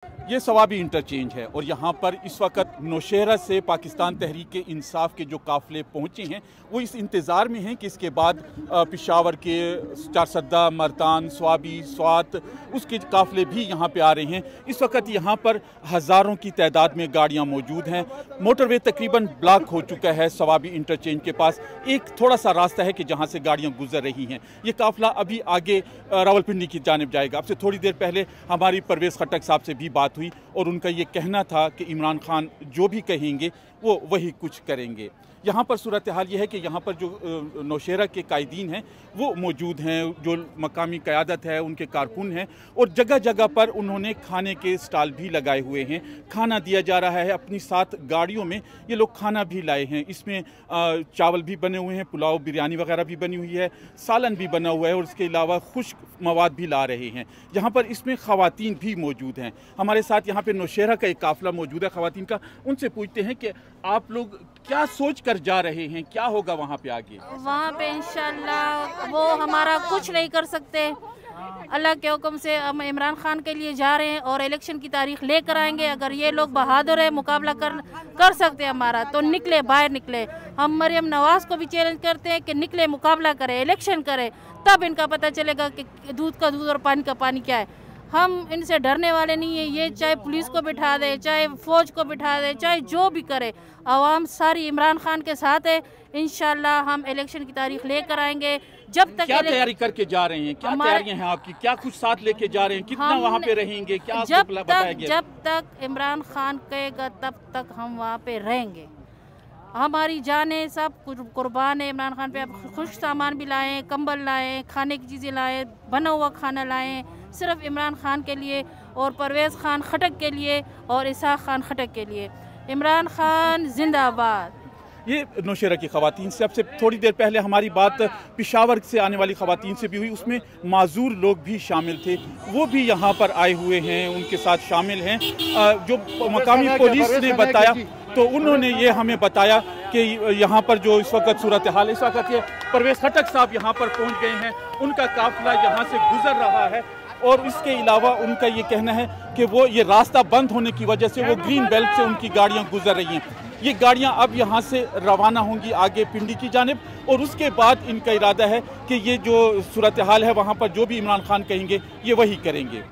ये सवाबी इंटरचेंज है और यहाँ पर इस वक्त नौशहरा से पाकिस्तान तहरीक इंसाफ के जो काफ़िले पहुँचे हैं वो इस इंतज़ार में हैं कि इसके बाद पेशावर के चारसद्दा, मर्तान, स्वाबी, स्वात उसके काफ़िले भी यहाँ पे आ रहे हैं। इस वक्त यहाँ पर हज़ारों की तादाद में गाड़ियाँ मौजूद हैं। मोटरवे तकरीबन ब्लॉक हो चुका है सवाबी इंटरचेंज के पास। एक थोड़ा सा रास्ता है कि जहाँ से गाड़ियाँ गुजर रही हैं। ये काफ़िला अभी आगे रावलपिंडी की जानिब जाएगा। अब से थोड़ी देर पहले हमारी परवेज़ खट्टक साहब से भी बात हुई और उनका ये कहना था कि इमरान खान जो भी कहेंगे वो वही कुछ करेंगे। यहाँ पर सूरत हाल ये है कि यहाँ पर जो नौशहरा के कायदीन हैं वो मौजूद हैं, जो मकामी क़यादत है उनके कारकुन हैं और जगह जगह पर उन्होंने खाने के स्टॉल भी लगाए हुए हैं। खाना दिया जा रहा है, अपनी साथ गाड़ियों में ये लोग खाना भी लाए हैं। इसमें चावल भी बने हुए हैं, पुलाव बिरयानी वगैरह भी बनी हुई है, सालन भी बना हुआ है और उसके अलावा खुश्क मवाद भी ला रहे हैं। यहाँ पर इसमें ख़वातीन भी मौजूद हैं। हमारे साथ यहाँ पर नौशहरा का एक काफ़िला मौजूद है ख़वातीन का। उनसे पूछते हैं कि आप लोग क्या सोच कर जा रहे हैं, क्या होगा वहाँ पे आगे? वहाँ पे इंशाल्लाह वो हमारा कुछ नहीं कर सकते। अल्लाह के हुक्म से हम इमरान खान के लिए जा रहे हैं और इलेक्शन की तारीख लेकर आएंगे। अगर ये लोग बहादुर है, मुकाबला कर सकते हैं हमारा, तो निकले, बाहर निकले। हम मरियम नवाज को भी चैलेंज करते हैं कि निकले, मुकाबला करें, इलेक्शन करें, तब इनका पता चलेगा कि दूध का दूध और पानी का पानी क्या है। हम इनसे डरने वाले नहीं है। ये चाहे पुलिस को बिठा दे, चाहे फौज को बिठा दे, चाहे जो भी करे, आवाम सारी इमरान खान के साथ है। इंशाल्लाह हम इलेक्शन की तारीख लेकर आएंगे। जब तक क्या तैयारी करके जा रहे हैं, क्या तैयारियां हैं आपकी, क्या कुछ साथ लेके जा रहे हैं, कितना वहाँ पे रहेंगे, क्या जब तक इमरान खान कहेगा तब तक हम वहाँ पे रहेंगे। हमारी जानें सब कुर्बान है इमरान खान पे। अब खुश सामान भी लाएं, कंबल लाएं, खाने की चीज़ें लाएं, बना हुआ खाना लाएं, सिर्फ इमरान खान के लिए और परवेज़ खान खटक के लिए और इसहाक खान खटक के लिए। इमरान खान जिंदाबाद। ये नौशहरा की ख़वातीन से अब से थोड़ी देर पहले हमारी बात पेशावर से आने वाली ख़वातीन से भी हुई, उसमें माजूर लोग भी शामिल थे, वो भी यहाँ पर आए हुए हैं, उनके साथ शामिल हैं। जो मकामी पुलिस ने बताया तो उन्होंने ये हमें बताया कि यहाँ पर जो इस वक्त सूरत हाल है, इस वक्त ये परवेज़ खट्टक साहब यहाँ पर पहुँच गए हैं, उनका काफ़िला यहाँ से गुजर रहा है और इसके अलावा उनका ये कहना है कि वो ये रास्ता बंद होने की वजह से वो ग्रीन बेल्ट से उनकी गाड़ियाँ गुजर रही हैं। ये गाड़ियाँ अब यहाँ से रवाना होंगी आगे पिंडी की जानिब और उसके बाद इनका इरादा है कि ये जो सूरत हाल है वहाँ पर जो भी इमरान खान कहेंगे ये वही करेंगे।